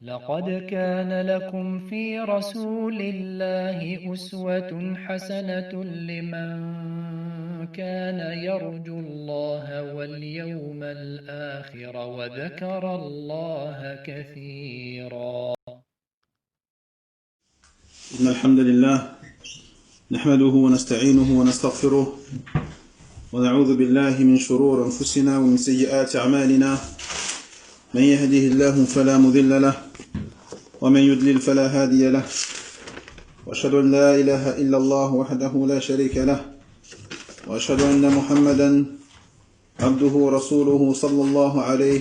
لقد كان لكم في رسول الله أسوة حسنة لمن كان يرجو الله واليوم الآخر وذكر الله كثيرا. إن الحمد لله نحمده ونستعينه ونستغفره ونعوذ بالله من شرور أنفسنا ومن سيئات أعمالنا. من يهده الله فلا مضل له ومن يضلل فلا هادي له، وأشهد أن لا إله إلا الله وحده لا شريك له، وأشهد أن محمدا عبده ورسوله صلى الله عليه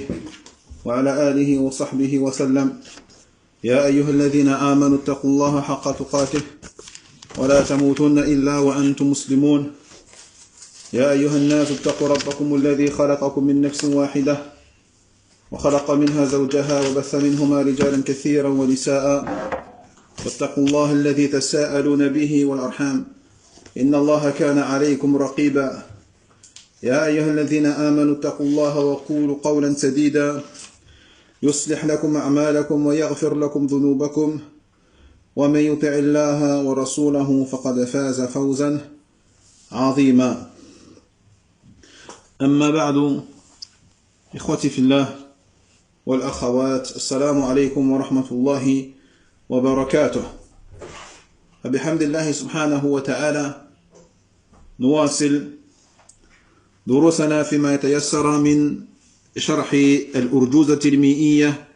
وعلى آله وصحبه وسلم. يا أيها الذين آمنوا اتقوا الله حق تقاته ولا تموتن إلا وأنتم مسلمون. يا أيها الناس اتقوا ربكم الذي خلقكم من نفس واحدة وخلق منها زوجها وبث منهما رجالا كثيرا ونساء، واتقوا الله الذي تساءلون به والأرحام إن الله كان عليكم رقيبا. يا أيها الذين آمنوا اتقوا الله وقولوا قولا سديدا يصلح لكم أعمالكم ويغفر لكم ذنوبكم، ومن يطع الله ورسوله فقد فاز فوزا عظيما. أما بعد، إخوتي في الله والأخوات، السلام عليكم ورحمة الله وبركاته. فبحمد الله سبحانه وتعالى نواصل دروسنا فيما يتيسر من شرح الأرجوزة المئية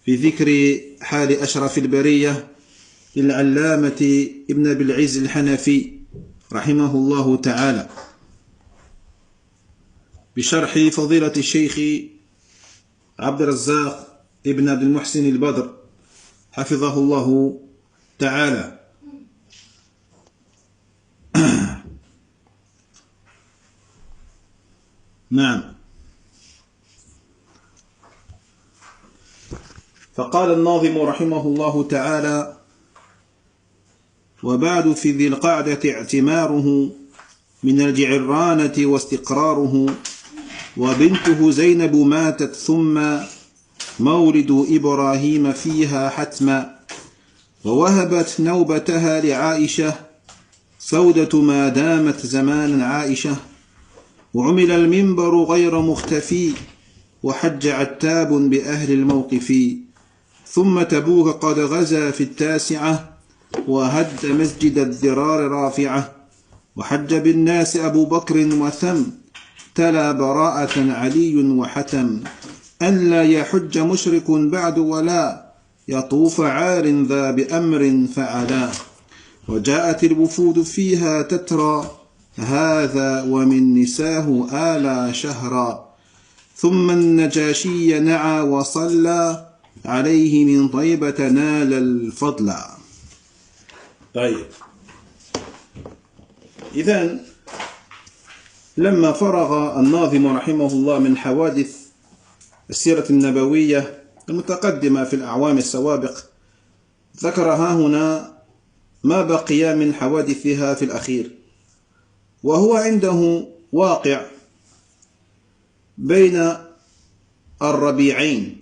في ذكر حال أشرف البرية للعلامة ابن أبي العز الحنفي رحمه الله تعالى، بشرح فضيلة الشيخ عبد الرزاق ابن عبد المحسن البدر حفظه الله تعالى. نعم. فقال الناظم رحمه الله تعالى: وبعد في ذي القعدة اعتماره من الجعرانة واستقراره، وبنته زينب ماتت ثم مولد إبراهيم فيها حتما، ووهبت نوبتها لعائشة سودة ما دامت زمانا عائشة، وعمل المنبر غير مختفي وحج عتاب بأهل الموقف، ثم تبوك قد غزا في التاسعة وهد مسجد الذرار رافعة، وحج بالناس أبو بكر وثم تلا براءة علي وحتم، أن لا يحج مشرك بعد ولا يطوف عار ذا بأمر فعلا، وجاءت الوفود فيها تترى هذا ومن نساه آلا شهرا، ثم النجاشي نعى وصلى عليه من طيبة نال الفضل. طيب، إذن لما فرغ الناظم رحمه الله من حوادث السيرة النبوية المتقدمة في الأعوام السوابق، ذكر ها هنا ما بقي من حوادثها في الأخير، وهو عنده واقع بين الربيعين،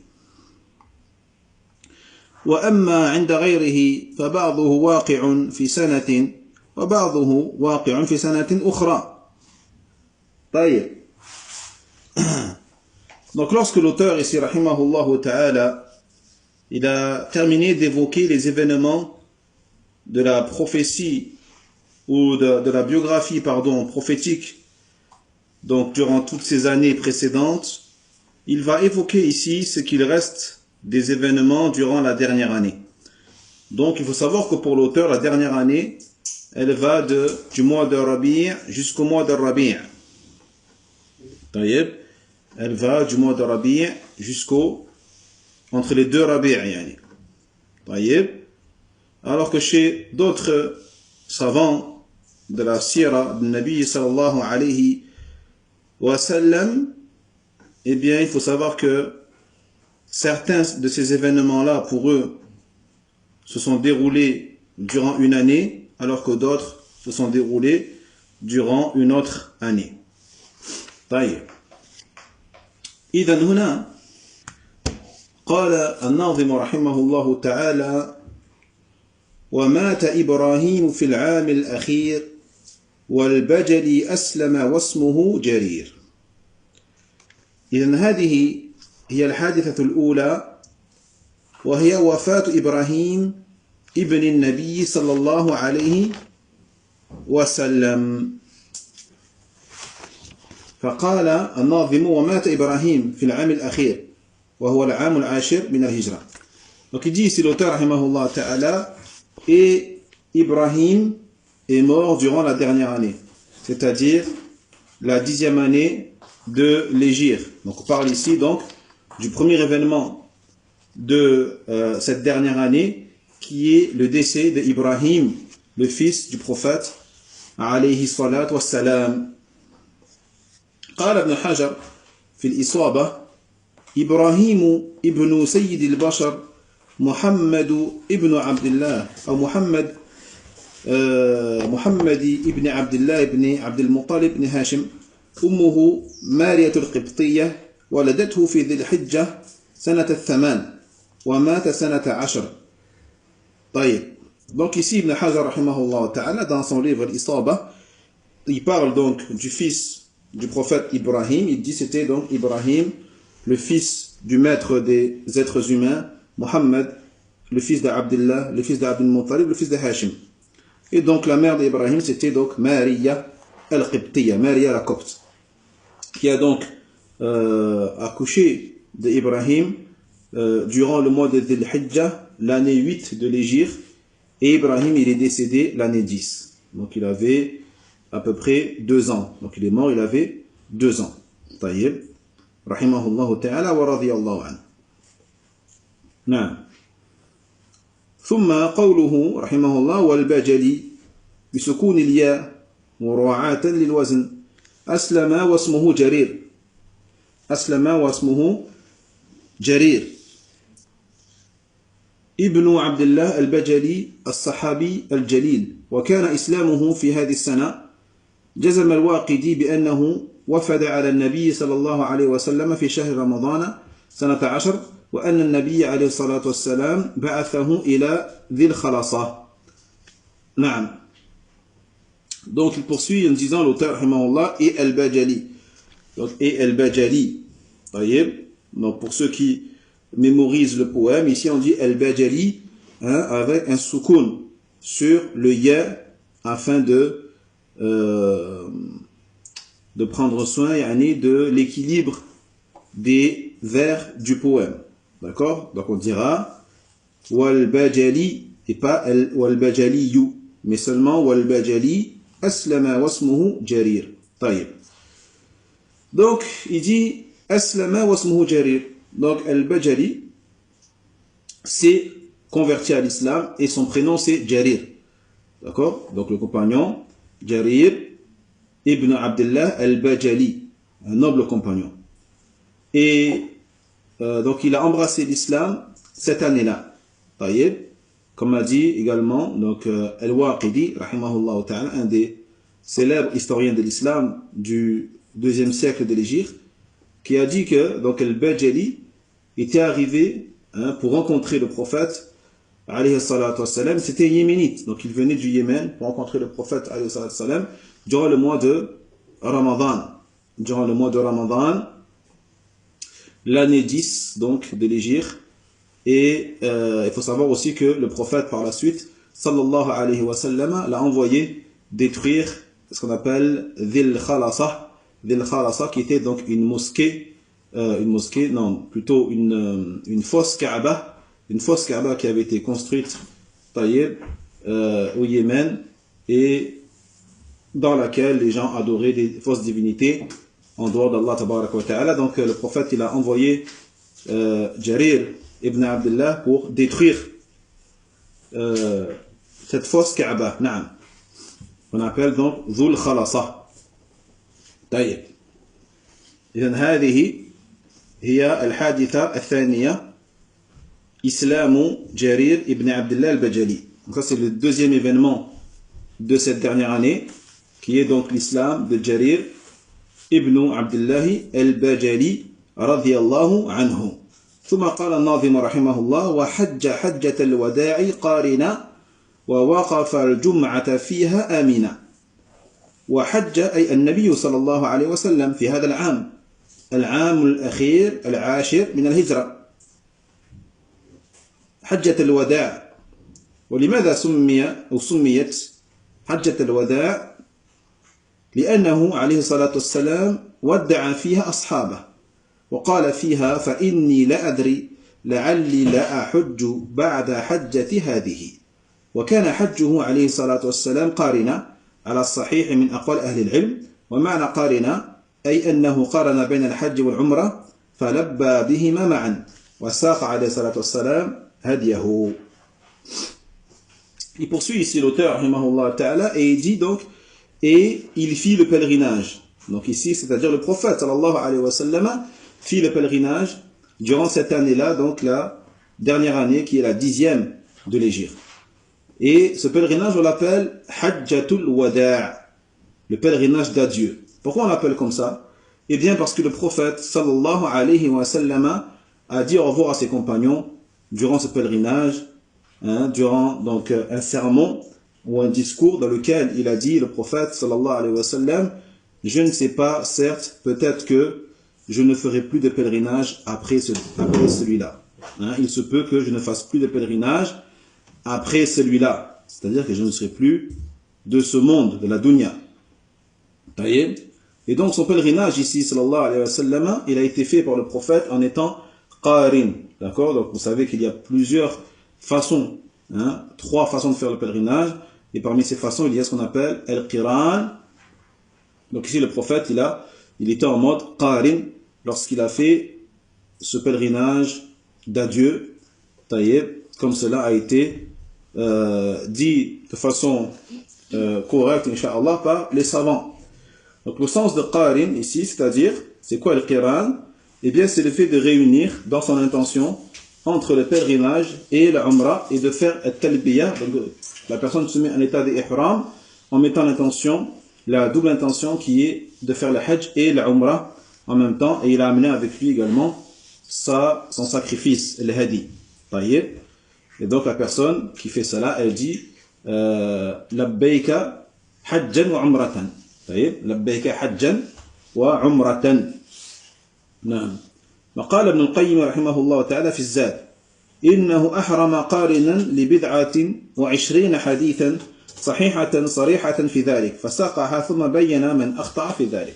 وأما عند غيره فبعضه واقع في سنة وبعضه واقع في سنة أخرى. طيب. Donc lorsque l'auteur ici, rahimahullah ta'ala, il a terminé d'évoquer les événements de la prophétie ou de la biographie prophétique, donc durant toutes ces années précédentes, il va évoquer ici ce qu'il reste des événements durant la dernière année. Donc il faut savoir que pour l'auteur, la dernière année, elle va du mois de Rabi' jusqu'au mois de Rabi'. Elle va du mois de Rabi' entre les deux Rabi'. Alors que chez d'autres savants de la sira du Nabi sallallahu alayhi wa sallam, eh bien il faut savoir que certains de ces événements-là, pour eux, se sont déroulés durant une année, alors que d'autres se sont déroulés durant une autre année. طيب. إذن هنا قال الناظم رحمه الله تعالى ومات إبراهيم في العام الأخير والبجلي أسلم واسمه جرير. إذن هذه هي الحادثة الأولى وهي وفاة إبراهيم ابن النبي صلى الله عليه وسلم. فقال الناظم ومات إبراهيم في العام الأخير وهو العام العاشر من الهجرة. Donc il dit ici l'auteur rahimahullah ta'ala, et Ibrahim est mort durant la dernière année, c'est-à-dire la 10e année de l'hégire. Donc on parle ici donc du premier événement de cette dernière année qui est le décès d'Ibrahim, le fils du prophète alayhi salatu wassalam. قال ابن حجر في الإصابة إبراهيم ابن سيد البشر محمد ابن عبد الله أو محمد ابن عبد الله بن عبد المطلب بن هاشم أمه مارية القبطية ولدته في ذي الحجة سنة 8 ومات سنة 10. طيب. Donc ici Ibn Hajar rahimahullah ta'ala dans son livre l'Isaba, il parle donc du fils du prophète Ibrahim. Il dit c'était donc Ibrahim, le fils du maître des êtres humains, Mohammed, le fils d'Abdullah, le fils d'Abdul Muttalib, le fils de Hashim. Et donc la mère d'Ibrahim c'était donc Maria al-Qibtiyya, Maria la Copte, qui a donc accouché d'Ibrahim durant le mois de Dhul Hijjah, l'année 8 de l'Hégire, et Ibrahim il est décédé l'année 10. Donc il avait à peu près 2 ans. Donc il est mort, il avait 2 ans. طيب. رحمه الله تعالى ورضي الله عنه. نعم. ثم قوله رحمه الله والبجلي بسكون الياء مراعاة للوزن أسلم واسمه جرير. أسلم واسمه جرير ابن عبد الله البجلي الصحابي الجليل، وكان إسلامه في هذه السنة. جزم الواقدي بأنه وفد على النبي صلى الله عليه وسلم في شهر رمضان سنة 10، وأن النبي عليه الصلاة والسلام بعثه إلى ذي الخلاصة. نعم. Donc il poursuit en disant l'auteur rahimahullah et al-Bajali. Donc et al-Bajali. Donc pour ceux qui mémorisent le poème, ici on dit al-Bajali avec un soukoun sur le ya afin de prendre soin de l'équilibre des vers du poème. D'accord? Donc on dira wal-Bajali et pas wal-Bajaliyu, mais seulement wal-Bajali aslama wasmuhu jarir. طيب. Donc il dit aslama wasmuhu jarir. Donc al-Bajali s'est converti à l'islam et son prénom c'est Jarir. D'accord? Donc le compagnon Jarir ibn Abdullah al-Bajali, un noble compagnon. Et donc il a embrassé l'islam cette année-là. طيب. Comme a dit également donc Al-Waqidi rahimahullah ta'ala, un des célèbres historiens de l'islam du 2e siècle de l'Hégire, qui a dit que donc Al-Bajali était arrivé pour rencontrer le prophète alayhi salatu wassalam. C'était yéménite, donc il venait du Yémen pour rencontrer le prophète alayhi salatu wassalam durant le mois de Ramadan. Durant le mois de Ramadan, l'année 10 donc de l'Hégire. Et il faut savoir aussi que le prophète par la suite sallallahu alayhi wa sallam l'a envoyé détruire ce qu'on appelle Dhil Khalasa, qui était donc une mosquée, plutôt une fausse Kaaba, qui avait été construite au Yémen et dans laquelle les gens adoraient des fausses divinités en dehors d'Allah tabaraka wa ta'ala. Donc le prophète il a envoyé Jarir ibn Abdullah pour détruire cette fausse Kaaba. Naam. On appelle donc Dhul Khalasa. طيب. إذن هذه هي الحادثة الثانية إسلام جرير ibn Abdullah al-Bajali. Donc ça c'est le deuxième événement de cette dernière année qui est donc l'islam de Jarir ibn Abdullah al-Bajali radiyallahu anhu. ثم قال الناظم رحمه الله وحج حجة الوداع قارنا ووقف الجمعة فيها آمنا. وحج أي النبي صلى الله عليه وسلم في هذا العام الأخير العاشر من الهجرة، حجة الوداع. ولماذا سميت حجة الوداع؟ لأنه عليه الصلاة والسلام ودع فيها أصحابه، وقال فيها فإني لا أدري لعلي لا أحج بعد حجة هذه. وكان حجه عليه الصلاة والسلام قارنا على الصحيح من أقوال أهل العلم. ومعنى قارنا أي أنه قارن بين الحج والعمرة فلبى بهما معا وساق عليه الصلاة والسلام هديه. Il poursuit ici l'auteur, rahimahullah ta'ala, et il dit donc, et il fit le pèlerinage. Donc ici, c'est-à-dire le prophète, sallallahu alayhi wa sallam, fit le pèlerinage durant cette année-là, donc la dernière année, qui est la 10e de l'Hégire. Et ce pèlerinage, on l'appelle Hajjatul Wada', le pèlerinage d'adieu. Pourquoi on l'appelle comme ça? Eh bien, parce que le prophète, sallallahu alayhi wa sallam, a dit au revoir à ses compagnons durant ce pèlerinage, durant donc un sermon ou un discours dans lequel il a dit, le prophète sallallahu alayhi wa sallam, je ne sais pas, certes, peut-être que je ne ferai plus de pèlerinage après celui-là. Il se peut que je ne fasse plus de pèlerinage après celui-là, c'est-à-dire que je ne serai plus de ce monde, de la dunya. Et donc son pèlerinage ici, sallallahu alayhi wa sallam, il a été fait par le prophète en étant qarin. D'accord? Donc vous savez qu'il y a plusieurs façons, 3 façons de faire le pèlerinage, et parmi ces façons il y a ce qu'on appelle al-qiran. Donc ici le prophète il était en mode qarin lorsqu'il a fait ce pèlerinage d'adieu, comme cela a été dit de façon correcte, incha'Allah, par les savants. Donc le sens de qarin ici, c'est-à-dire, c'est quoi le qiran? Eh bien c'est le fait de réunir dans son intention entre le pèlerinage et la umrah et de faire al-talbiya. Donc la personne se met en état d'ihram en mettant l'intention, la double intention qui est de faire le hajj et la umrah en même temps, et il a amené avec lui également son sacrifice, le hadi. Et donc la personne qui fait cela, elle dit labbayka hajjan wa umratan. labbayka hajjan wa umratan. نعم. وقال ابن القيم رحمه الله تعالى في الزاد إنه أحرم قارنا ل20 حديثا صحيحة صريحة في ذلك فساقها ثم بين من أخطأ في ذلك.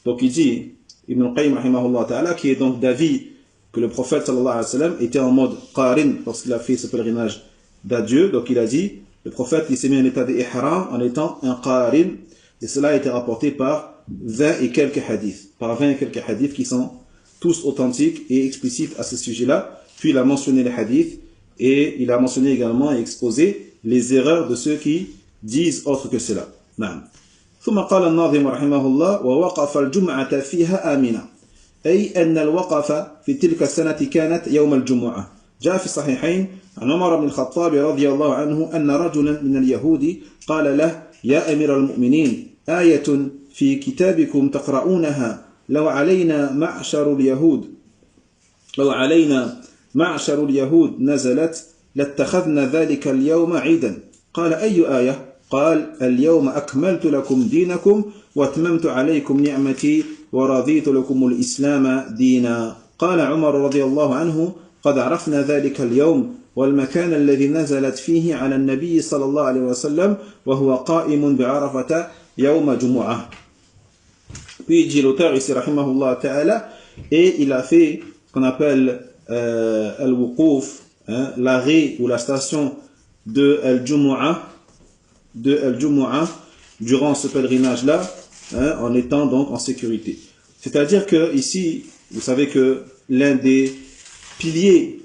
Donc il dit Ibn al-Qayyim rahimahullah ta'ala, qui est donc d'avis que le prophète sallallahu alayhi wa sallam était en mode qarin lorsqu'il a fait ce pèlerinage d'adieu. Donc il a dit, le prophète il s'est mis en état d'ihram en étant un qarin, et cela a été rapporté par 20 et quelques hadiths qui sont tous authentiques et explicites à ce sujet-là. Puis il a mentionné les hadiths et il a mentionné également et exposé les erreurs de ceux qui disent autre que cela. ثم قال الناظم رحمه الله ووقف الجمعة فيها آمنا أي أن الوقف في تلك السنة كانت يوم الجمعة. جاء في الصحيحين عن عمر بن الخطاب رضي الله عنه أن رجلا من اليهود قال له يا أمير المؤمنين آية في كتابكم تقرؤونها لو علينا معشر اليهود نزلت لاتخذنا ذلك اليوم عيدا. قال أي آية؟ قال اليوم أكملت لكم دينكم واتممت عليكم نعمتي ورضيت لكم الإسلام دينا. قال عمر رضي الله عنه قد عرفنا ذلك اليوم والمكان الذي نزلت فيه على النبي صلى الله عليه وسلم وهو قائم بعرفة يوم جمعة. Puis il dit l'auteur ici rahimahullah ta'ala, et il a fait ce qu'on appelle al-wuquf, l'arrêt ou la station de al-Jumu'ah durant ce pèlerinage-là, en étant donc en sécurité. C'est-à-dire que ici, vous savez que l'un des piliers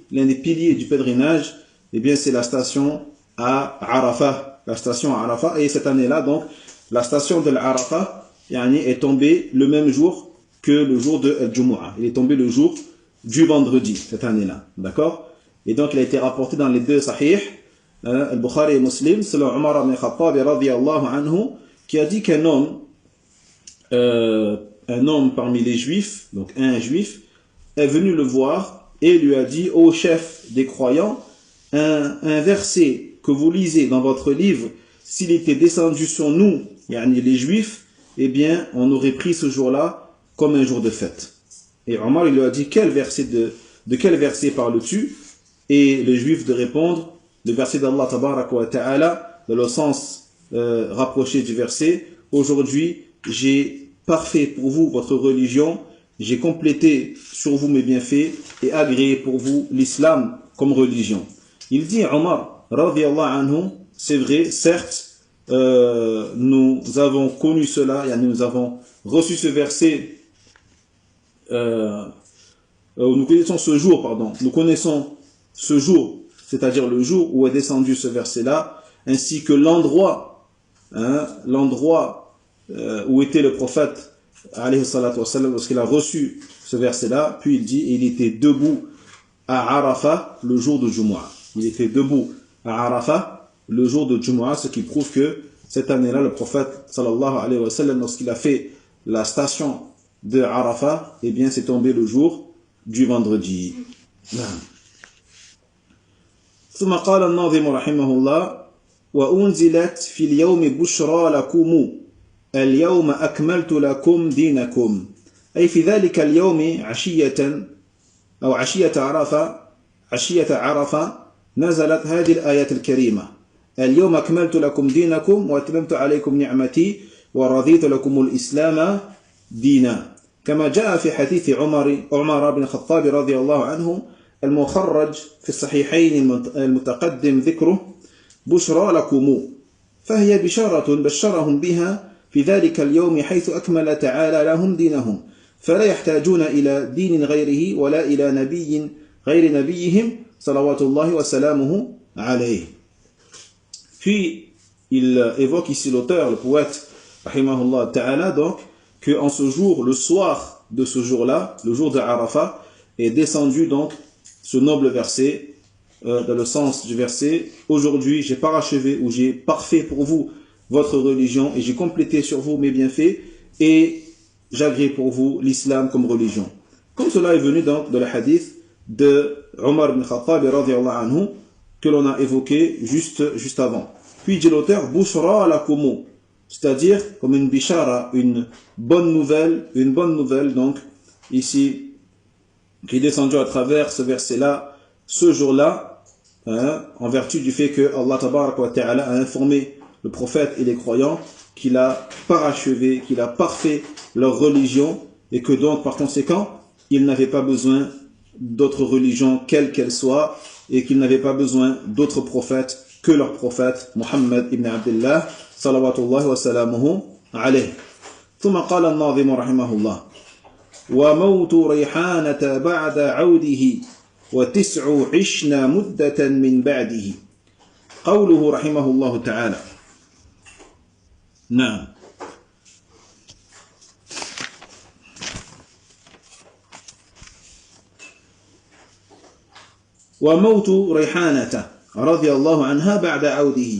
du pèlerinage, eh bien c'est la station à Arafah, et cette année-là donc la station de l'Arafah est tombée le même jour que le jour de Al-Jumu'ah. Il est tombé le jour du vendredi cette année-là, d'accord? Et donc il a été rapporté dans les deux sahih, Al-Bukhari et Muslim, selon Umar ibn Khattab radiyallahu anhu, qui a dit qu'un homme parmi les juifs, donc un juif, est venu le voir et lui a dit, ô chef des croyants, un verset que vous lisez dans votre livre, s'il était descendu sur nous, yani les juifs, eh bien, on aurait pris ce jour-là comme un jour de fête. Et Omar, il lui a dit, de quel verset parles-tu? Et les juifs de répondre, le verset d'Allah tabaraka wa ta'ala, dans le sens rapproché du verset, aujourd'hui, j'ai parfait pour vous votre religion, j'ai complété sur vous mes bienfaits et agréé pour vous l'islam comme religion. Il dit, Omar, radiyallahu anhu, c'est vrai, certes, nous avons connu cela, nous avons reçu ce verset, nous connaissons ce jour, c'est-à-dire le jour où est descendu ce verset-là, ainsi que l'endroit où était le prophète, alayhi salatu wa sallam, lorsqu'il a reçu ce verset-là, puis il dit, il était debout à Arafat le jour de Jumu'ah. Il était debout à Arafat le jour de Jumu'ah, ce qui prouve que cette année-là, le prophète sallallahu alayhi wa sallam, lorsqu'il a fait la station de Arafat, eh bien, c'est tombé le jour du vendredi. ثم قال الناظم رحمه الله وأنزلت في اليوم بشرى لكم اليوم أكملت لكم دينكم أي في ذلك اليوم عشية عرفة نزلت هذه الآية الكريمة اليوم أكملت لكم دينكم وأتممت عليكم نعمتي ورضيت لكم الإسلام دينا كما جاء في حديث عمر بن الخطاب رضي الله عنه المخرج في الصحيحين المتقدم ذكره بشرى لكم فهي بشارة بشرهم بها في ذلك اليوم حيث أكمل تعالى لهم دينهم فلا يحتاجون إلى دين غيره ولا إلى نبي غير نبيهم صلوات الله وسلامه عليه. Puis il évoque ici l'auteur, le poète rahimahullah ta'ala, donc que en ce jour, le soir de ce jour-là, le jour de Arafat, est descendu donc ce noble verset, dans le sens du verset, aujourd'hui j'ai parachevé ou j'ai parfait pour vous votre religion et j'ai complété sur vous mes bienfaits et j'agrée pour vous l'islam comme religion. Comme cela est venu donc de la hadith de Omar ibn Khattab radiyallahu anhu que l'on a évoqué juste avant. Puis dit l'auteur, Bushra lakum, c'est-à-dire comme une bishara, une bonne nouvelle donc ici qui est descendu à travers ce verset-là, ce jour-là, en vertu du fait que Allah tabaraka wa ta'ala a informé le prophète et les croyants qu'il a parachevé, qu'il a parfait leur religion et que donc par conséquent, ils n'avaient pas besoin d'autres religions, quelles qu'elles soient, et qu'ils n'avaient pas besoin d'autres prophètes que leur prophète Muhammad ibn Abdullah salawatullahi wa salamuhu alayhi. ثم قال الناظم رحمه الله وموت ريحانة بعد عوده وتسع عشنا مدة من بعده قوله رحمه الله تعالى نعم وموت ريحانة رضي الله عنها بعد عوده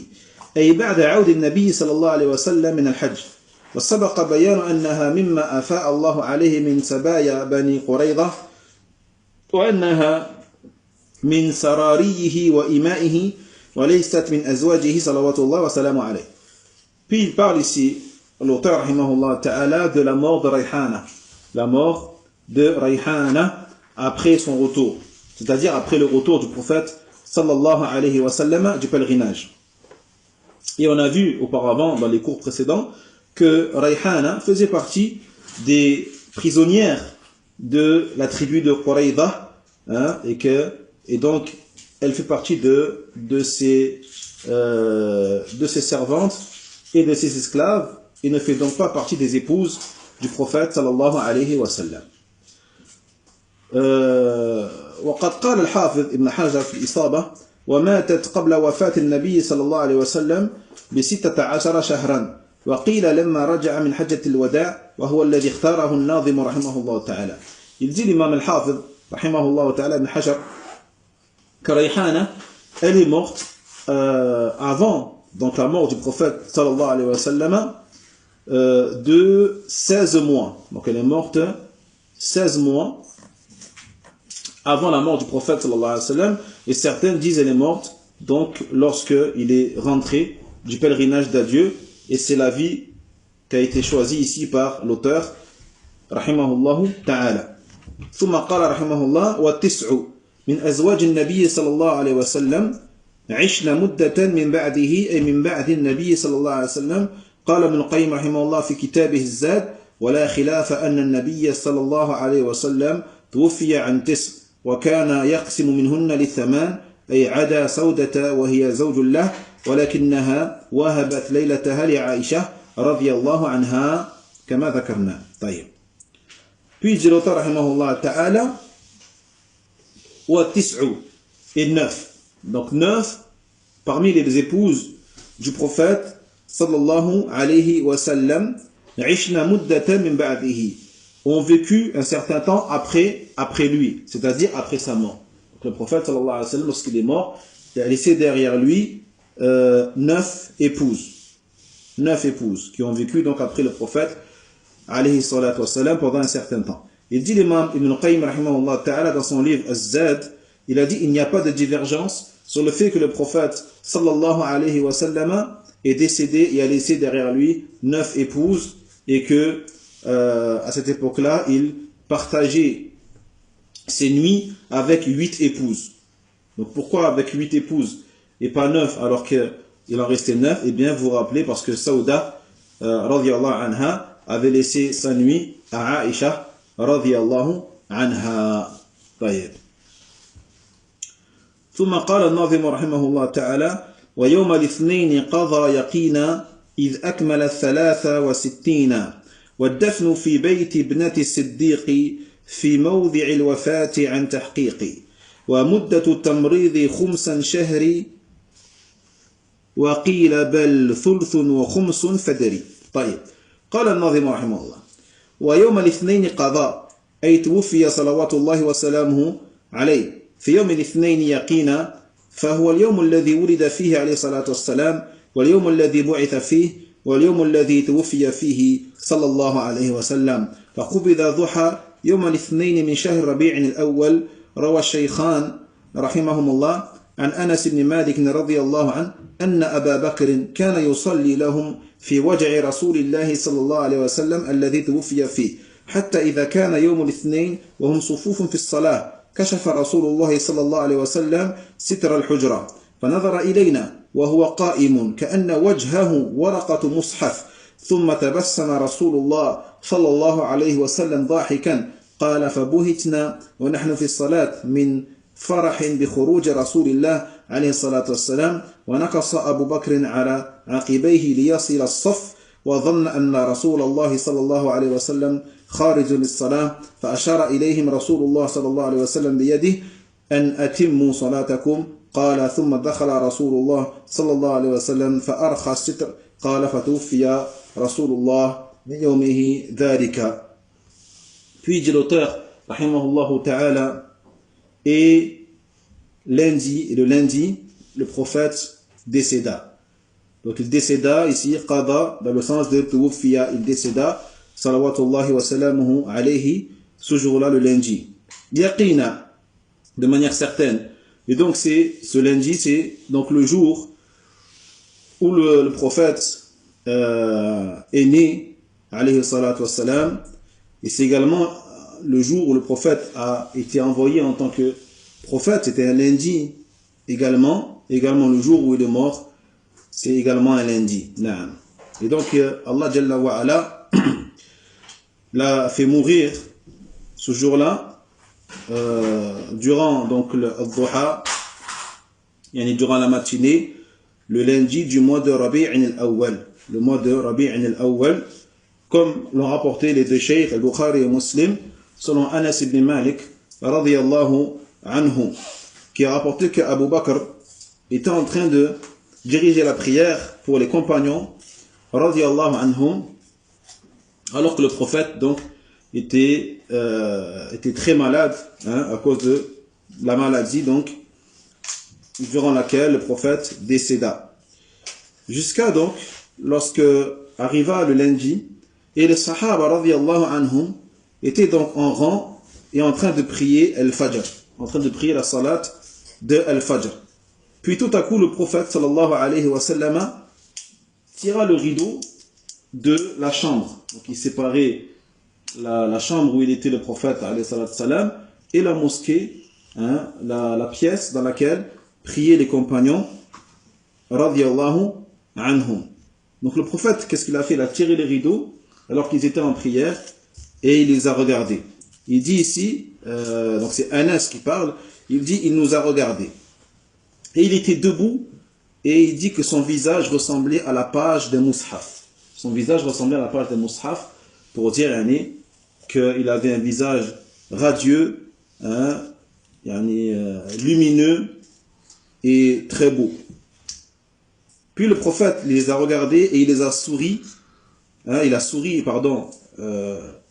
أي بعد عود النبي صلى الله عليه وسلم من الحج وسبق بيان أنها مما أفاء الله عليه من سبايا بني قريظة وأنها من سراريه وإمائه وليست من أزواجه صلوات الله وسلامه عليه. Puis il parle ici, l'auteur rahimahullah ta'ala, de la mort de Rayhana. La mort de Rayhana après son retour. C'est-à-dire après le retour du prophète sallallahu alayhi wa sallam du pèlerinage. Et on a vu auparavant dans les cours précédents que Rayhana faisait partie des prisonnières de la tribu de Quraïda, et donc elle fait partie de ses servantes et de ses esclaves et ne fait donc pas partie des épouses du prophète sallallahu alayhi wa sallam. وقد قال الحافظ ابن حجر في الإصابة وماتت قبل وفاة النبي صلى الله عليه وسلم ب16 شهرا وقيل لما رجع من حجة الوداع وهو الذي اختاره الناظم رحمه الله تعالى. Il dit l'imam al-Hafiz rahimahullah ta'ala ibn Hajar que Rayhana elle est morte avant donc la mort du prophète sallallahu alayhi wa sallam de 16 mois. Donc elle est morte 16 mois avant la mort du prophète sallallahu alayhi wa sallam, et certains disent qu'elle est morte donc lorsqu'il est rentré du pèlerinage d'adieu, et c'est la vie qui a été choisie ici par l'auteur rahimahullahu ta'ala. ثم قال رحمه الله والتسع من أزواج النبي صلى الله عليه وسلم عشنا مدة من بعده أي من بعد النبي صلى الله عليه وسلم. قال ابن القيم رحمه الله في كتابه الزاد ولا خلاف أن النبي صلى الله عليه وسلم توفي عن 9 وكان يقسم منهن للثمان أي عدا سودة وهي زوج له ولكنها وهبت ليلتها لعائشة رضي الله عنها كما ذكرنا. طيب. Puis dit l'auteur rahimahullah ta'ala wa tis'u et 9. Donc 9 parmi les épouses du prophète sallallahu alayhi wa sallam ishna muddatan min ba'dihi ont vécu un certain temps après lui, c'est-à-dire après sa mort. Donc le prophète sallallahu alayhi wa sallam, lorsqu'il est mort, il a laissé derrière lui 9 épouses. 9 épouses qui ont vécu donc après le prophète alayhi salatu wassalam pendant un certain temps. Il dit l'imam Ibn al-Qayyim rahimahullah ta'ala dans son livre Az-Zad, il a dit il n'y a pas de divergence sur le fait que le prophète sallallahu alayhi wa sallam est décédé et a laissé derrière lui 9 épouses et que à cette époque-là, il partageait ses nuits avec 8 épouses. Donc pourquoi avec 8 épouses et pas 9 alors qu'il en restait 9? Eh bien vous vous rappelez parce que Saouda radiyallahu anha avait laissé sa nuit à Aïcha radiyallahu anha. طيب. ثم قال الناظم رحمه الله تعالى ويوم الاثنين قضى يقينا إذ أكمل 63 والدفن في بيت ابنة الصديق في موضع الوفاة عن تحقيق ومدة التمريض 5 شهر وقيل بل 3 و5 فدري. طيب. قال الناظم رحمه الله ويوم الاثنين قضى أي توفي صلوات الله وسلامه عليه في يوم الاثنين يقينا فهو اليوم الذي ولد فيه عليه الصلاة والسلام واليوم الذي بعث فيه واليوم الذي توفي فيه صلى الله عليه وسلم. فقبض ضحى يوم الاثنين من شهر ربيع الأول. روى الشيخان رحمهم الله عن أنس بن مالك رضي الله عنه أن أبا بكر كان يصلي لهم في وجع رسول الله صلى الله عليه وسلم الذي توفي فيه حتى إذا كان يوم الاثنين وهم صفوف في الصلاة كشف رسول الله صلى الله عليه وسلم ستر الحجرة فنظر إلينا وهو قائم كأن وجهه ورقة مصحف ثم تبسم رسول الله صلى الله عليه وسلم ضاحكا قال فبهتنا ونحن في الصلاة من فرح بخروج رسول الله عليه الصلاة والسلام ونكص أبو بكر على عقبيه ليصل الصف وظن أن رسول الله صلى الله عليه وسلم خارج للصلاة فأشار إليهم رسول الله صلى الله عليه وسلم بيده أن أتموا صلاتكم قال ثم دخل رسول الله صلى الله عليه وسلم فأرخى الستر قال فتوفي رسول الله من يومه ذلك. Puis dit l'auteur rahimahullah ta'ala et le lundi le prophète décéda. Donc il décéda ici qada dans le sens de tuwfiya, il décéda salawatullahi wa salamuhu alayhi ce jour-là le lundi. Yaqina de manière certaine. Et donc c'est ce lundi, c'est donc le jour où le prophète est né alayhi salatu wa salam, et c'est également le jour où le prophète a été envoyé en tant que prophète, c'était un lundi également le jour où il est mort, c'est également un lundi. Et donc Allah Jalla wa Ala l'a fait mourir ce jour-là durant donc le duha, durant la matinée, le lundi du mois de Rabi' al-Awwal, le mois de Rabi' al-Awwal, comme l'ont rapporté les deux cheikh al-Bukhari et Muslim, selon Anas ibn Malik radiyallahu anhu, qui a rapporté que Abu Bakr était en train de diriger la prière pour les compagnons radiyallahu anhum, alors que le prophète donc était très malade à cause de la maladie donc durant laquelle le prophète décéda. Jusqu'à donc lorsque arriva le lundi et les sahaba radiyallahu anhum étaient donc en rang et en train de prier al-Fajr. en train de prier la salat de Al-Fajr. Puis tout à coup, le prophète sallallahu alayhi wa sallam tira le rideau de la chambre. Donc il séparait la chambre où il était le prophète alayhi salam et la mosquée, hein, la pièce dans laquelle priaient les compagnons radiyallahu anhum. Donc le prophète, qu'est-ce qu'il a fait? Il a tiré les rideaux alors qu'ils étaient en prière et il les a regardés. Il dit ici, donc c'est Anas qui parle, il dit il nous a regardés. Et il était debout et il dit que son visage ressemblait à la page des Mushaf. Son visage ressemblait à la page des Mushaf pour dire qu'il avait un visage radieux, hein, lumineux et très beau. Puis le prophète les a regardés et il les a souri, hein, il a souri, pardon,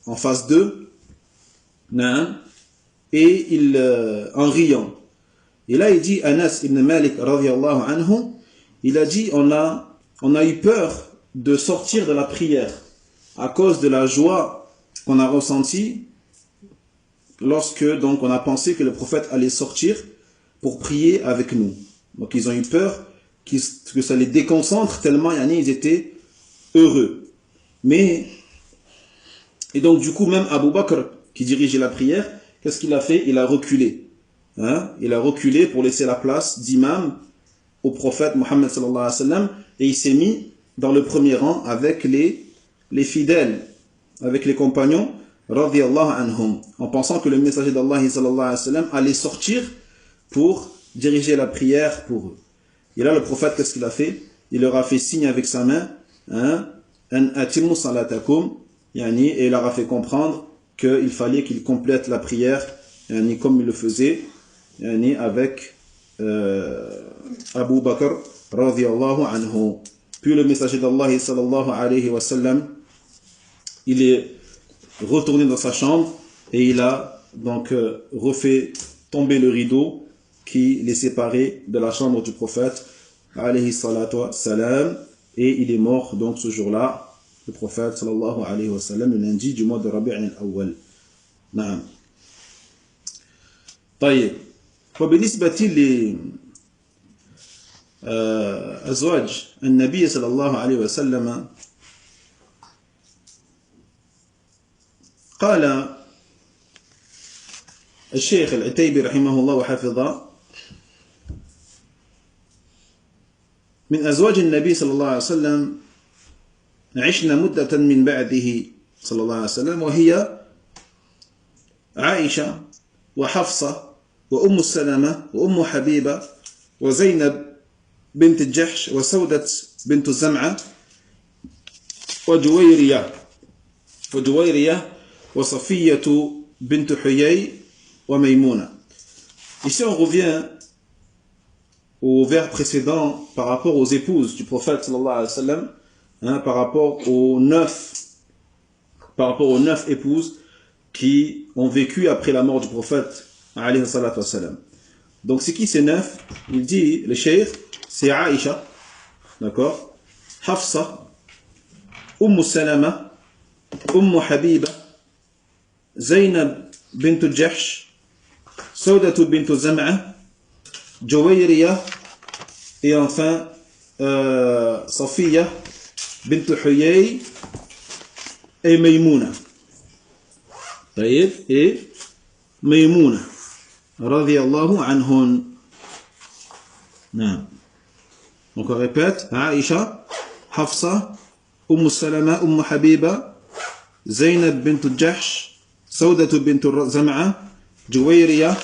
en face d'eux, hein, et en riant. Et là il dit, Anas ibn Malik radiyallahu anhu, il a dit, on a eu peur de sortir de la prière à cause de la joie qu'on a ressentie lorsque donc on a pensé que le prophète allait sortir pour prier avec nous. Donc ils ont eu peur que ça les déconcentre tellement ils étaient heureux. Et donc du coup même Abu Bakr qui dirigeait la prière, qu'est-ce qu'il a fait? Il a reculé. Hein? Il a reculé pour laisser la place d'imam au prophète Mohammed sallallahu alayhi wa sallam et il s'est mis dans le premier rang avec les fidèles, avec les compagnons radiyallahu anhum, en pensant que le messager d'Allah sallallahu alayhi wa sallam allait sortir pour diriger la prière pour eux. Et là le prophète, qu'est-ce qu'il a fait? Il leur a fait signe avec sa main, hein, an atimmu salatakum, et il leur a fait comprendre qu'il fallait qu'ils complètent la prière comme il le faisait avec Abu Bakr radiyallahu anhu. Puis le messager d'Allah sallallahu alayhi wa sallam, il est retourné dans sa chambre et il a donc refait tomber le rideau qui les séparait de la chambre du prophète alayhi salatu wa salam, et il est mort donc ce jour-là, le prophète sallallahu alayhi wa sallam, le lundi du mois de Rabi' al-Awwal. Naam. طيب. وبالنسبة لأزواج النبي صلى الله عليه وسلم قال الشيخ العتيبي رحمه الله وحفظه من أزواج النبي صلى الله عليه وسلم عشنا مدة من بعده صلى الله عليه وسلم وهي عائشة وحفصة وأم السلمة وأم حبيبة وزينب بنت الجحش وسودة بنت الزمعة وجويرية وصفية بنت حيي وميمونة. Ici on revient au vers précédent par rapport aux épouses du prophète sallallahu alayhi wa sallam, hein, par rapport aux 9 épouses qui ont vécu après la mort du prophète alayhi salatu wa sallam. Donc c'est qui ces 9? Il dit, le cheikh, c'est Aïcha, d'accord, Hafsa, Salama, Habiba, Zaynab bint Jahsh, Saudat bint Zam'a, Juwayriya, et enfin Safiya bint Huyay et Maymouna. Et Maymouna radiyallahu anhun. Donc on répète, Aïcha, Hafsa, Salama, Habiba, Zaynab bint Jahsh, Saudat bint Zam'a, Juwayriya,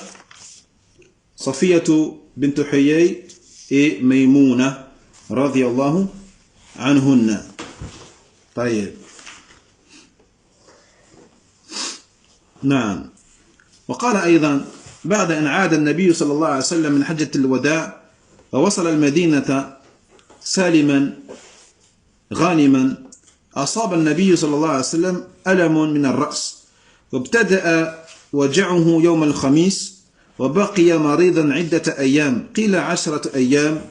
Safiyatu bint Huyay et Maymouna radiyallahu anhunna. طيب. نعم. وقال أيضا بعد أن عاد النبي صلى الله عليه وسلم من حجة الوداع ووصل المدينة سالما غانما أصاب النبي صلى الله عليه وسلم ألم من الرأس وابتدأ وجعه يوم الخميس وبقي مريضا عدة أيام، قيل 10 أيام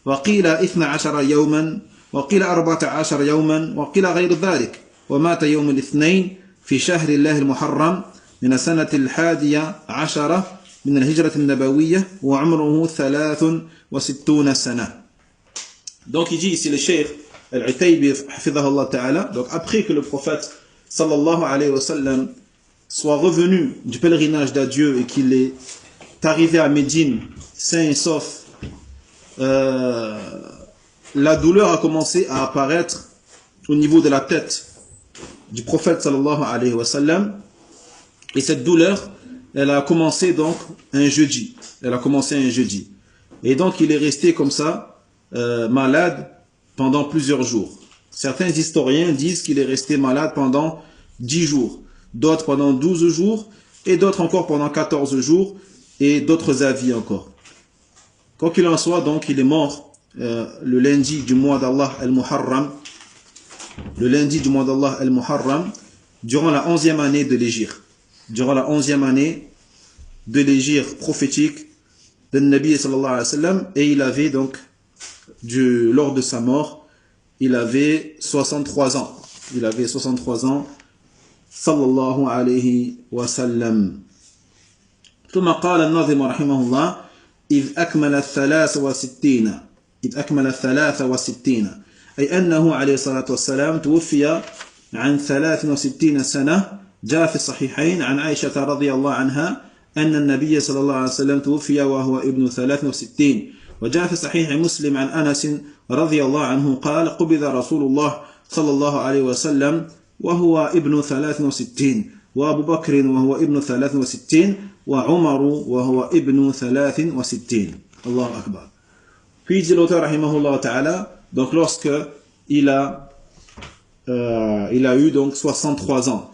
وقيل 12 يوما وقيل 14 يوما وقيل غير ذلك، ومات يوم الاثنين في شهر الله المحرم من السنة 11 من الهجرة النبوية وعمره 63 سنة. Donc il dit ici le cheikh Al-Utaybi hafidhahullah ta'ala, donc après que le prophète sallallahu alayhi wa sallam soit revenu du pèlerinage d'adieu et qu'il est arrivé à Médine sain et sauf, la douleur a commencé à apparaître au niveau de la tête du prophète sallallahu alayhi wa sallam, et cette douleur elle a commencé donc un jeudi, et donc il est resté comme ça malade pendant plusieurs jours. Certains historiens disent qu'il est resté malade pendant 10 jours, d'autres pendant 12 jours, et d'autres encore pendant 14 jours, et d'autres avis encore. Quoi qu'il en soit, donc, il est mort le lundi du mois d'Allah al-Muharram, durant la 11e année de l'hégire, prophétique de Nabi sallallahu alayhi wa sallam, et il avait donc, lors de sa mort, il avait 63 ans. sallallahu alayhi wa sallam. ثم قال الناظم رحمه الله إذ أكمل 63 أي أنه عليه الصلاة والسلام توفي عن 63 سنة. جاء في الصحيحين عن عائشة رضي الله عنها أن النبي صلى الله عليه وسلم توفي وهو ابن 63. وجاء في صحيح مسلم عن أنس رضي الله عنه قال قبض رسول الله صلى الله عليه وسلم وهو ابن 63 وأبو بكر وهو ابن 63 وعمر وهو ابن 63. Allahu Akbar. Puis dit l'auteur rahimahullah ta'ala, donc lorsque il a eu donc 63 ans,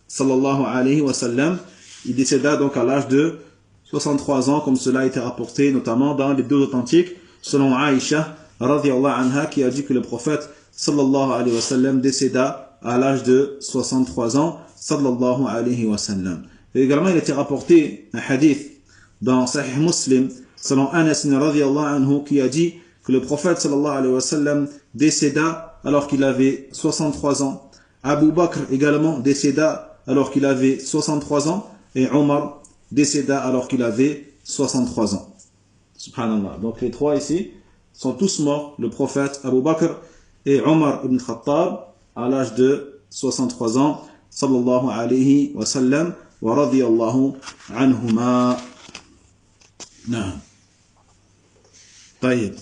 sallallahu alayhi wa sallam, il décéda donc à l'âge de 63 ans, comme cela a été rapporté notamment dans les deux authentiques, selon Aïcha radhiyallahu anha, qui a dit que le prophète sallallahu alayhi wa sallam décéda à l'âge de 63 ans, sallallahu alayhi wa sallam. Et également il a été rapporté un hadith dans Sahih Muslim selon Anas radhiyallahu anhu, qui a dit que le prophète sallallahu alayhi wa sallam décéda alors qu'il avait 63 ans. Abu Bakr également décéda alors qu'il avait 63 ans, et Omar décéda alors qu'il avait 63 ans. Subhanallah. Donc les trois ici sont tous morts, le prophète, Abu Bakr et Omar ibn Khattab, à l'âge de 63 ans, sallallahu alayhi wa sallam, wa radiyallahu anhuma. نعم. طيب.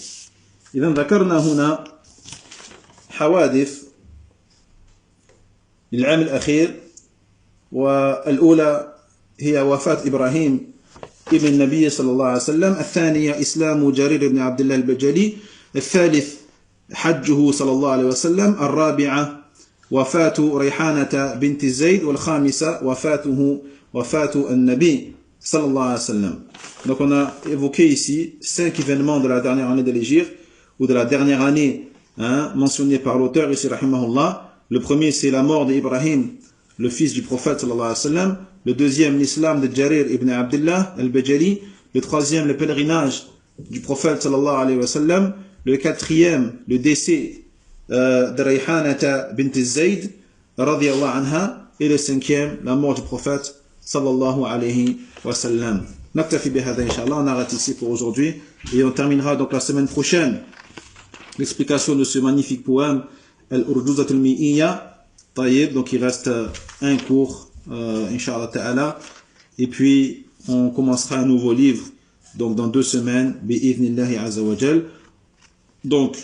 إذا ذكرنا هنا حوادث للعام الأخير، والأولى هي وفاة إبراهيم ابن النبي صلى الله عليه وسلم، الثانية إسلام جرير بن عبد الله البجلي، الثالث حجه صلى الله عليه وسلم، الرابعة وفاة ريحانة بنت زيد، والخامسة وفاة النبي صلى الله عليه وسلم. Donc on a évoqué ici 5 événements de la dernière année de l'hégire, ou de la dernière année mentionnée par l'auteur ici rahimahullah. Le premier, c'est la mort d'Ibrahim, le fils du prophète sallallahu alayhi wa sallam. Le deuxième, l'islam de Jarir ibn Abdullah al-Bajali. Le troisième, le pèlerinage du prophète sallallahu alayhi wa sallam. Le quatrième, le décès de Rayhanata bint Zayd radiyallahu anha. Et le cinquième, la mort du prophète sallallahu alayhi wa sallam. Naktafi bihada inshallah. On arrête ici pour aujourd'hui et on terminera donc la semaine prochaine l'explication de ce magnifique poème Al-Urjuzat al-Mi'iyya. Taïb, donc il reste un cours inshallah ta'ala, et puis on commencera un nouveau livre donc dans 2 semaines bi'idhnillahi azza wa jal. Donc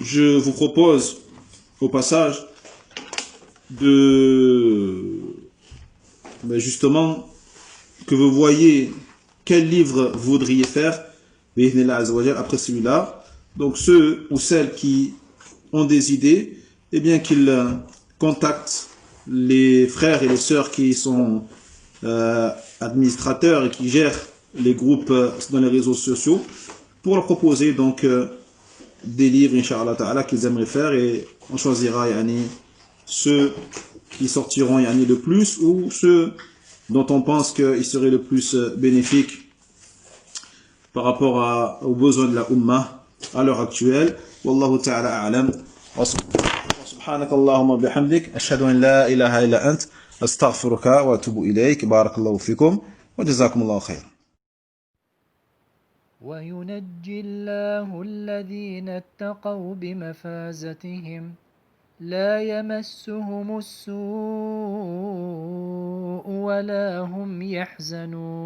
je vous propose au passage de justement que vous voyez quel livre vous voudriez faire bi'idhnillahi azza wa jal après celui-là. Donc ceux ou celles qui ont des idées, eh bien qu'ils contactent les frères et les sœurs qui sont administrateurs et qui gèrent les groupes dans les réseaux sociaux pour leur proposer donc des livres inshallah ta'ala qu'ils aimeraient faire, et on choisira ceux qui sortiront le plus, ou ceux dont on pense qu'ils seraient le plus bénéfiques par rapport aux besoins de la Ummah à l'heure actuelle. Wallahu ta'ala a'lam. سبحانك اللهم وبحمدك أشهد أن لا إله إلا أنت أستغفرك وأتوب إليك. بارك الله فيكم وجزاكم الله خير. وينجي الله الذين اتقوا بمفازتهم لا يمسهم السوء ولا هم يحزنون